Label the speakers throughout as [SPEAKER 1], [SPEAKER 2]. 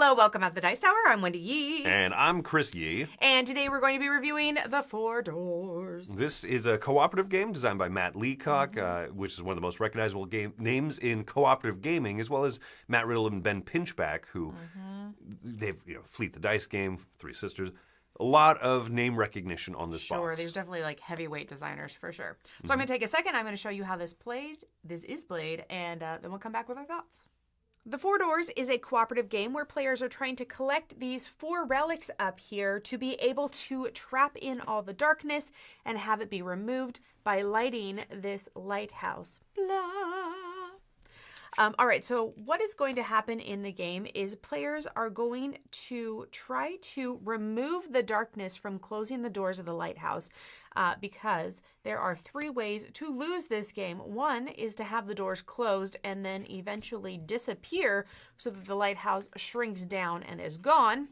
[SPEAKER 1] Hello, welcome at the Dice Tower. I'm Wendy Yi.
[SPEAKER 2] And I'm Chris Yi.
[SPEAKER 1] And today we're going to be reviewing The Four Doors.
[SPEAKER 2] This is a cooperative game designed by Matt Leacock, which is one of the most recognizable names in cooperative gaming, as well as Matt Riddle and Ben Pinchback, who they've Fleet the Dice game, Three Sisters. A lot of name recognition on this box.
[SPEAKER 1] Sure, these definitely like heavyweight designers for sure. So I'm going to take a second. I'm going to show you how this is played, and then we'll come back with our thoughts. The Four Doors is a cooperative game where players are trying to collect these 4 relics up here to be able to trap in all the darkness and have it be removed by lighting this lighthouse. Blah. All right, so what is going to happen in the game is players are going to try to remove the darkness from closing the doors of the lighthouse because there are 3 ways to lose this game. One is to have the doors closed and then eventually disappear so that the lighthouse shrinks down and is gone.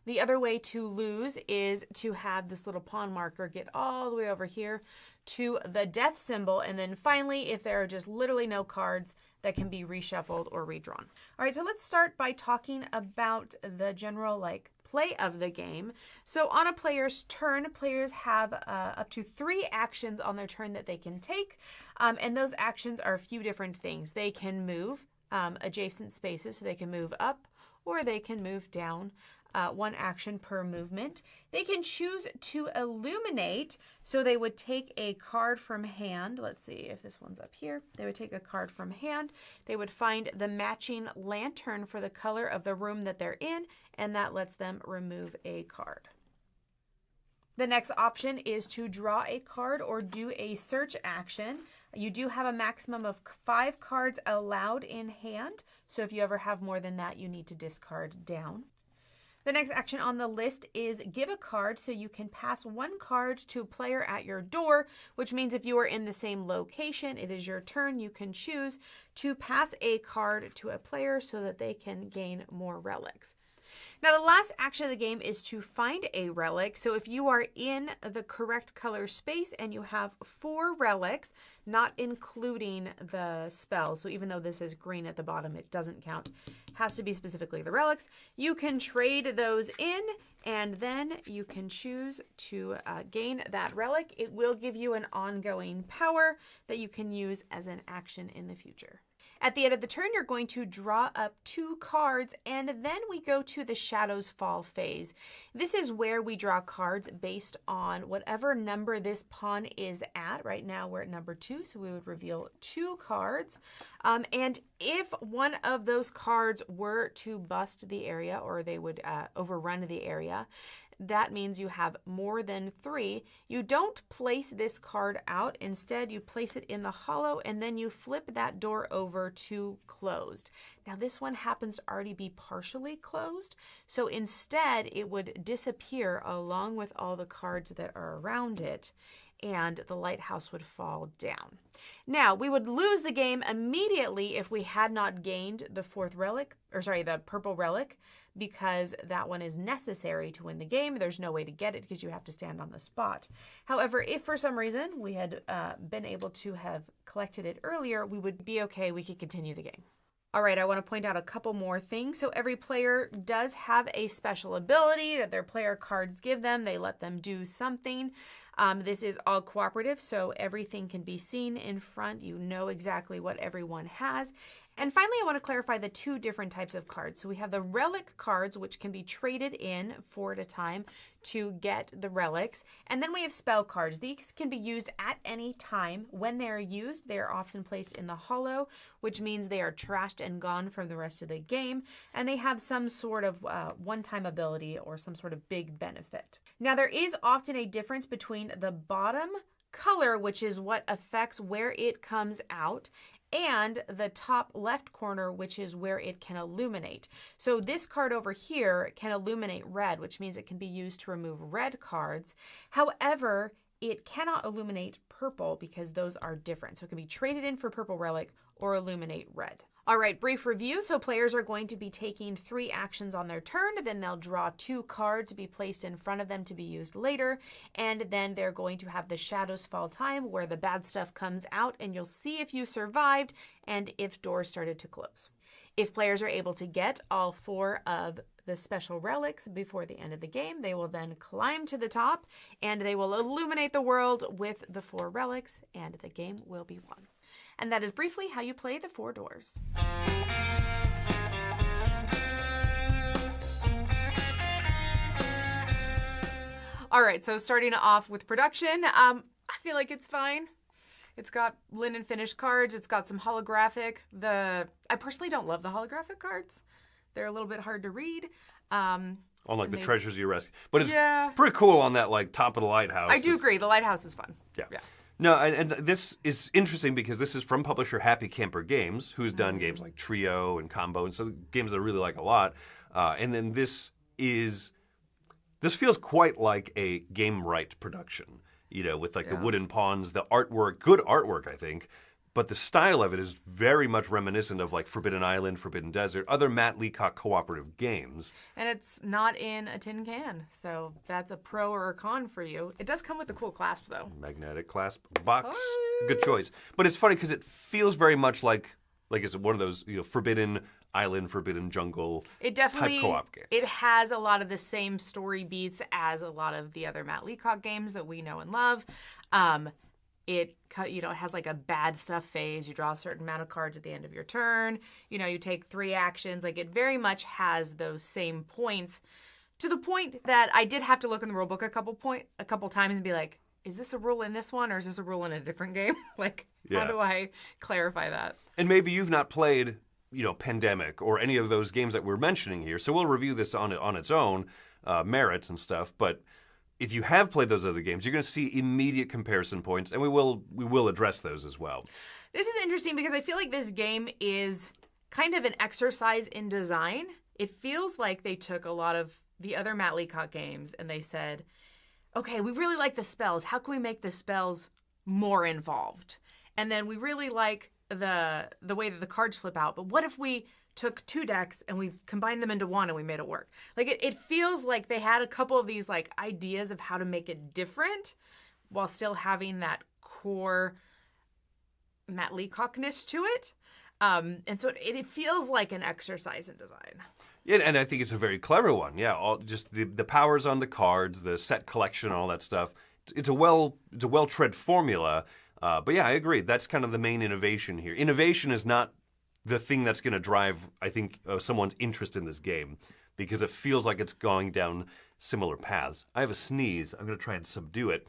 [SPEAKER 1] The other way to lose is to have this little pawn marker get all the way over here to the death symbol, and then finally, if there are just literally no cards, that can be reshuffled or redrawn. All right, so let's start by talking about the general play of the game. So on a player's turn, players have up to 3 actions on their turn that they can take, and those actions are a few different things. They can move adjacent spaces, so they can move up or they can move down. 1 action per movement. They can choose to illuminate, so they would take a card from hand. Let's see if this one's up here. They would take a card from hand. They would find the matching lantern for the color of the room that they're in, and that lets them remove a card. The next option is to draw a card or do a search action. You do have a maximum of 5 cards allowed in hand, so if you ever have more than that, you need to discard down. The next action on the list is give a card, so you can pass 1 card to a player at your door, which means if you are in the same location, it is your turn. You can choose to pass a card to a player so that they can gain more relics. Now, the last action of the game is to find a relic. So if you are in the correct color space and you have 4 relics, not including the spell, so even though this is green at the bottom, it doesn't count. It has to be specifically the relics. You can trade those in, and then you can choose to gain that relic. It will give you an ongoing power that you can use as an action in the future. At the end of the turn, you're going to draw up 2 cards, and then we go to the Shadows Fall phase. This is where we draw cards based on whatever number this pawn is at. Right now, we're at number 2, so we would reveal 2 cards. And if one of those cards were to bust the area, or they would overrun the area, that means you have more than 3. You don't place this card out. Instead, you place it in the hollow, and then you flip that door over to closed. Now, this one happens to already be partially closed, so instead, it would disappear along with all the cards that are around it, and the lighthouse would fall down. Now, we would lose the game immediately if we had not gained the the purple relic, because that one is necessary to win the game. There's no way to get it because you have to stand on the spot. However, if for some reason we had been able to have collected it earlier, we would be okay. We could continue the game. All right, I want to point out a couple more things. So every player does have a special ability that their player cards give them. They let them do something. This is all cooperative, so everything can be seen in front. You know exactly what everyone has. And finally, I want to clarify the 2 different types of cards. So we have the relic cards, which can be traded in 4 at a time to get the relics. And then we have spell cards. These can be used at any time. When they are used, they are often placed in the hollow, which means they are trashed and gone from the rest of the game. And they have some sort of one-time ability or some sort of big benefit. Now, there is often a difference between the bottom color, which is what affects where it comes out, and the top left corner, which is where it can illuminate. So this card over here can illuminate red, which means it can be used to remove red cards. However, it cannot illuminate purple because those are different. So it can be traded in for purple relic or illuminate red. All right, brief review. So players are going to be taking 3 actions on their turn. Then they'll draw 2 cards to be placed in front of them to be used later. And then they're going to have the Shadows Fall time where the bad stuff comes out and you'll see if you survived and if doors started to close. If players are able to get all 4 of the special relics before the end of the game, they will then climb to the top and they will illuminate the world with the 4 relics and the game will be won. And that is briefly how you play the 4 doors. All right, so starting off with production, I feel like it's fine. It's got linen finished cards. It's got some holographic. I personally don't love the holographic cards. They're a little bit hard to read.
[SPEAKER 2] On like the treasures you rescue. But it's pretty cool on that like top of the lighthouse.
[SPEAKER 1] I do agree. The lighthouse is fun.
[SPEAKER 2] Yeah. No, and this is interesting because this is from publisher Happy Camper Games, who's done games like Trio and Combo, and so games I really like a lot. And then this feels quite like a game right production, with like the wooden pawns, the artwork, good artwork, I think. But the style of it is very much reminiscent of like Forbidden Island, Forbidden Desert, other Matt Leacock cooperative games.
[SPEAKER 1] And it's not in a tin can, so that's a pro or a con for you. It does come with the cool clasp, though.
[SPEAKER 2] Magnetic clasp box. Good choice. But it's funny because it feels very much like it's one of those Forbidden Island, Forbidden Jungle type co-op games. It
[SPEAKER 1] has a lot of the same story beats as a lot of the other Matt Leacock games that we know and love. It has like a bad stuff phase. You draw a certain amount of cards at the end of your turn. You take 3 actions. Like it very much has those same points to the point that I did have to look in the rule book a couple times and be like, is this a rule in this one or is this a rule in a different game? How do I clarify that?
[SPEAKER 2] And maybe you've not played, Pandemic or any of those games that we're mentioning here. So we'll review this on its own merits and stuff. But if you have played those other games, you're going to see immediate comparison points, and we will address those as well.
[SPEAKER 1] This is interesting because I feel like this game is kind of an exercise in design. It feels like they took a lot of the other Matt Leacock games and they said, okay, we really like the spells. How can we make the spells more involved? And then we really like the way that the cards flip out, but what if we took 2 decks and we combined them into 1 and we made it work? It feels like they had a couple of these ideas of how to make it different while still having that core Matt Leacockness to it. And so it feels like an exercise in design.
[SPEAKER 2] Yeah, and I think it's a very clever one. Yeah, just the powers on the cards, the set collection, all that stuff. It's a well-tread formula. But yeah, I agree. That's kind of the main innovation here. Innovation is not the thing that's going to drive, I think, someone's interest in this game because it feels like it's going down similar paths. I have a sneeze. I'm going to try and subdue it.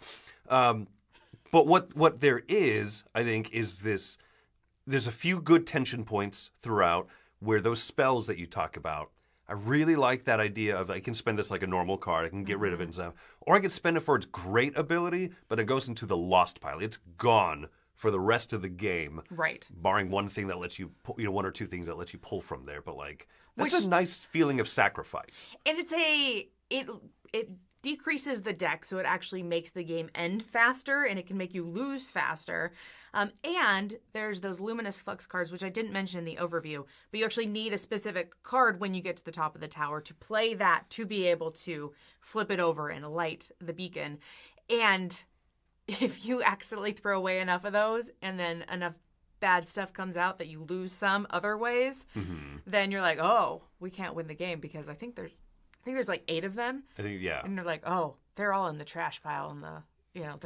[SPEAKER 2] But what there is, I think, is this. There's a few good tension points throughout where those spells that you talk about, I really like that idea of I can spend this like a normal card. I can get rid of it and stuff. Or I can spend it for its great ability, but it goes into the lost pile. It's gone for the rest of the game.
[SPEAKER 1] Right.
[SPEAKER 2] Barring one thing that lets you, 1 or 2 things that lets you pull from there. But that's a nice feeling of sacrifice.
[SPEAKER 1] And it decreases the deck, so it actually makes the game end faster, and it can make you lose faster. And there's those luminous flux cards, which I didn't mention in the overview, but you actually need a specific card when you get to the top of the tower to play that to be able to flip it over and light the beacon. And if you accidentally throw away enough of those, and then enough bad stuff comes out that you lose some other ways, then you're like, oh, we can't win the game because I think there's like 8 of them.
[SPEAKER 2] I think, yeah.
[SPEAKER 1] And they're like, oh, they're all in the trash pile and they're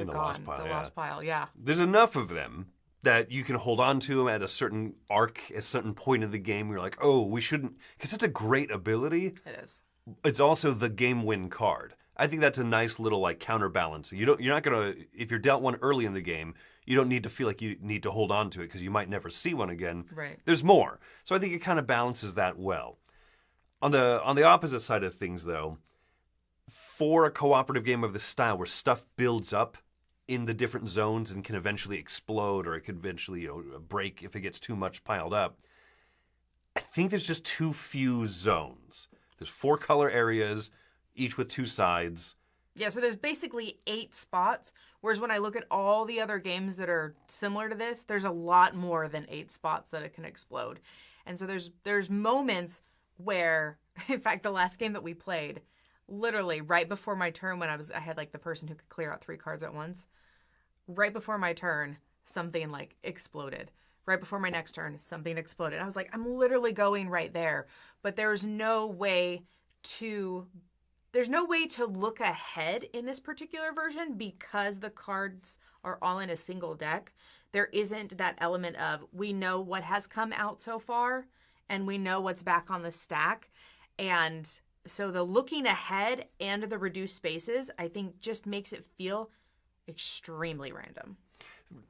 [SPEAKER 1] gone.
[SPEAKER 2] Lost pile,
[SPEAKER 1] lost pile, yeah.
[SPEAKER 2] There's enough of them that you can hold on to them at a certain arc, at a certain point of the game where you're like, oh, we shouldn't, because it's a great ability.
[SPEAKER 1] It is.
[SPEAKER 2] It's also the game win card. I think that's a nice little counterbalance. You're not gonna, if you're dealt one early in the game, you don't need to feel like you need to hold on to it because you might never see one again.
[SPEAKER 1] Right.
[SPEAKER 2] There's more. So I think it kind of balances that well. On the opposite side of things, though, for a cooperative game of this style where stuff builds up in the different zones and can eventually explode or it can eventually break if it gets too much piled up, I think there's just too few zones. There's 4 color areas, each with 2 sides.
[SPEAKER 1] Yeah, so there's basically 8 spots, whereas when I look at all the other games that are similar to this, there's a lot more than 8 spots that it can explode. And so there's moments where, in fact, the last game that we played, literally right before my turn, when I had like the person who could clear out 3 cards at once, right before my turn, something like exploded. Right before my next turn, something exploded. I was like, I'm literally going right there. But there's no way to look ahead in this particular version because the cards are all in a single deck. There isn't that element of, we know what has come out so far and we know what's back on the stack. And so the looking ahead and the reduced spaces, I think, just makes it feel extremely random.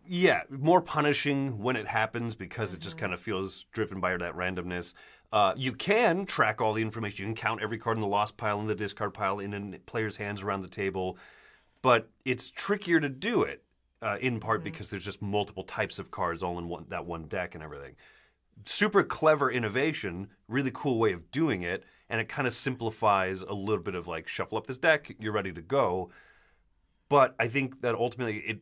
[SPEAKER 2] Yeah, more punishing when it happens because it just kind of feels driven by that randomness. You can track all the information. You can count every card in the lost pile and the discard pile in a player's hands around the table. But it's trickier to do it, in part because there's just multiple types of cards all in that one deck and everything. Super clever innovation, really cool way of doing it, and it kind of simplifies a little bit of like, shuffle up this deck, you're ready to go. But I think that ultimately it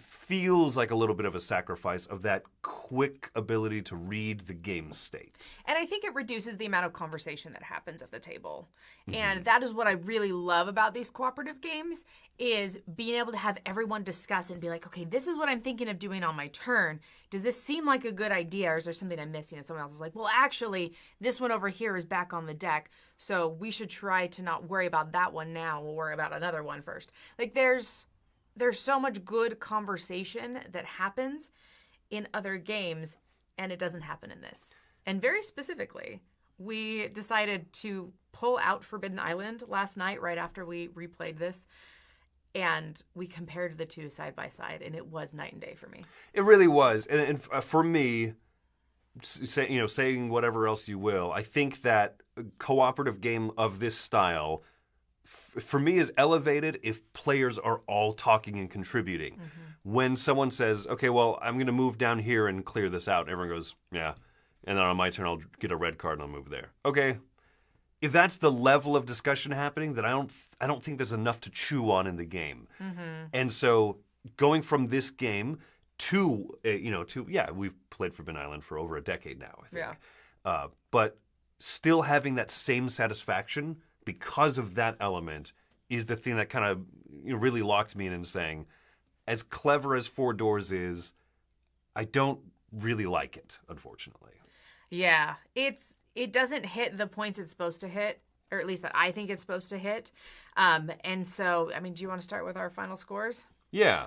[SPEAKER 2] feels like a little bit of a sacrifice of that quick ability to read the game state.
[SPEAKER 1] And I think it reduces the amount of conversation that happens at the table. And that is what I really love about these cooperative games, is being able to have everyone discuss and be like, okay, this is what I'm thinking of doing on my turn. Does this seem like a good idea, or is there something I'm missing? And someone else is like, well, actually, this one over here is back on the deck, so we should try to not worry about that one now. We'll worry about another one first. Like, there's so much good conversation that happens in other games, and it doesn't happen in this. And very specifically, we decided to pull out Forbidden Island last night right after we replayed this, and we compared the two side by side, and it was night and day for me.
[SPEAKER 2] It really was. And for me, saying whatever else you will, I think that a cooperative game of this style for me is elevated if players are all talking and contributing. When someone says, okay, well, I'm going to move down here and clear this out, and everyone goes, yeah. And then on my turn, I'll get a red card and I'll move there. Okay. If that's the level of discussion happening, then I don't think there's enough to chew on in the game. And so going from this game to we've played Forbidden Island for over a decade now, I think.
[SPEAKER 1] Yeah.
[SPEAKER 2] But still having that same satisfaction because of that element is the thing that kind of really locked me in and saying, as clever as Four Doors is, I don't really like it, unfortunately.
[SPEAKER 1] Yeah, it doesn't hit the points it's supposed to hit, or at least that I think it's supposed to hit. And so, I mean, do you want to start with our final scores?
[SPEAKER 2] Yeah.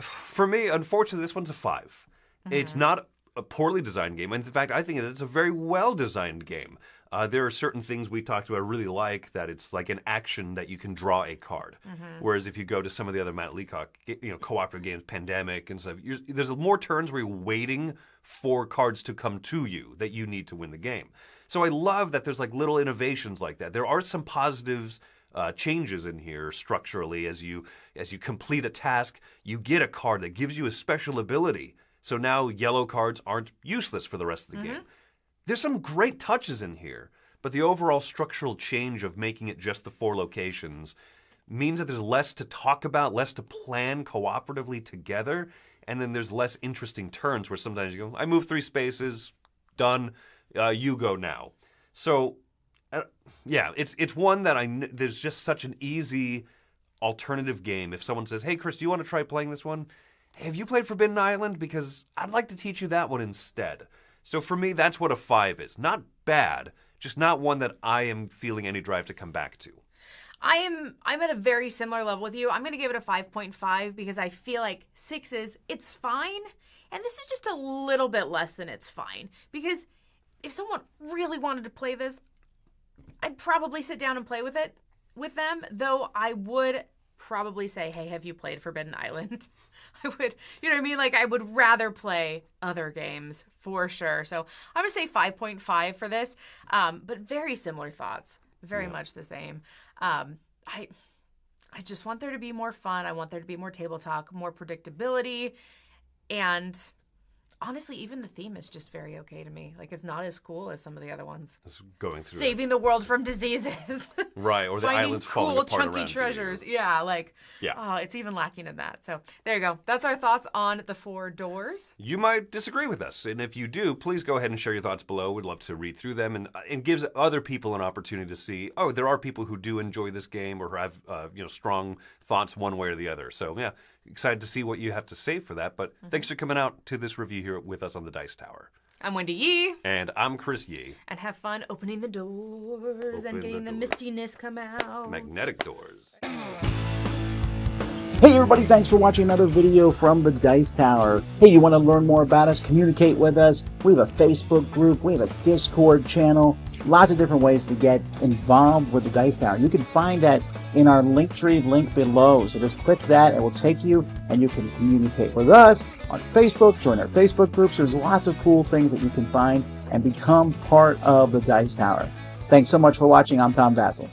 [SPEAKER 2] For me, unfortunately, this one's a 5. It's not a poorly designed game. In fact, I think it's a very well-designed game. There are certain things we talked about I really like, that it's like an action that you can draw a card. Whereas if you go to some of the other Matt Leacock, cooperative games, Pandemic and stuff, there's more turns where you're waiting for cards to come to you that you need to win the game. So I love that there's like little innovations like that. There are some positives, changes in here structurally. As you complete a task, you get a card that gives you a special ability. So now yellow cards aren't useless for the rest of the game. There's some great touches in here, but the overall structural change of making it just the 4 locations means that there's less to talk about, less to plan cooperatively together, and then there's less interesting turns where sometimes you go, I move 3 spaces, done, you go now. So, it's one that there's just such an easy alternative game. If someone says, hey, Chris, do you want to try playing this one? Hey, have you played Forbidden Island? Because I'd like to teach you that one instead. So for me, that's what a 5 is. Not bad, just not one that I am feeling any drive to come back to.
[SPEAKER 1] I'm at a very similar level with you. I'm going to give it a 5.5 because I feel like 6s, it's fine. And this is just a little bit less than it's fine. Because if someone really wanted to play this, I'd probably sit down and play with them. Though I would probably say, hey, have you played Forbidden Island? I would, Like, I would rather play other games for sure. So I'm going to say 5.5 for this. But very similar thoughts. Very much the same. I just want there to be more fun. I want there to be more table talk, more predictability. And honestly, even the theme is just very okay to me. Like, it's not as cool as some of the other ones.
[SPEAKER 2] Just going through
[SPEAKER 1] Saving the world from diseases.
[SPEAKER 2] Right, or the
[SPEAKER 1] Finding
[SPEAKER 2] islands falling
[SPEAKER 1] cool,
[SPEAKER 2] apart
[SPEAKER 1] chunky
[SPEAKER 2] around
[SPEAKER 1] treasures.
[SPEAKER 2] you.
[SPEAKER 1] Yeah, like,
[SPEAKER 2] Yeah.
[SPEAKER 1] it's even lacking in that. So there you go. That's our thoughts on the 4 doors.
[SPEAKER 2] You might disagree with us, and if you do, please go ahead and share your thoughts below. We'd love to read through them, and gives other people an opportunity to see, oh, there are people who do enjoy this game or have strong thoughts one way or the other. So yeah, excited to see what you have to say for that. But thanks for coming out to this review here with us on the Dice Tower.
[SPEAKER 1] I'm Wendy Yi.
[SPEAKER 2] And I'm Chris Yi.
[SPEAKER 1] And have fun opening the doors and getting the mistiness come out.
[SPEAKER 2] Magnetic doors.
[SPEAKER 3] Hey everybody, thanks for watching another video from the Dice Tower. Hey, you want to learn more about us, communicate with us? We have a Facebook group, we have a Discord channel, lots of different ways to get involved with the Dice Tower. You can find that in our Linktree link below. So just click that, it will take you, and you can communicate with us on Facebook, join our Facebook groups. There's lots of cool things that you can find and become part of the Dice Tower. Thanks so much for watching. I'm Tom Vassell.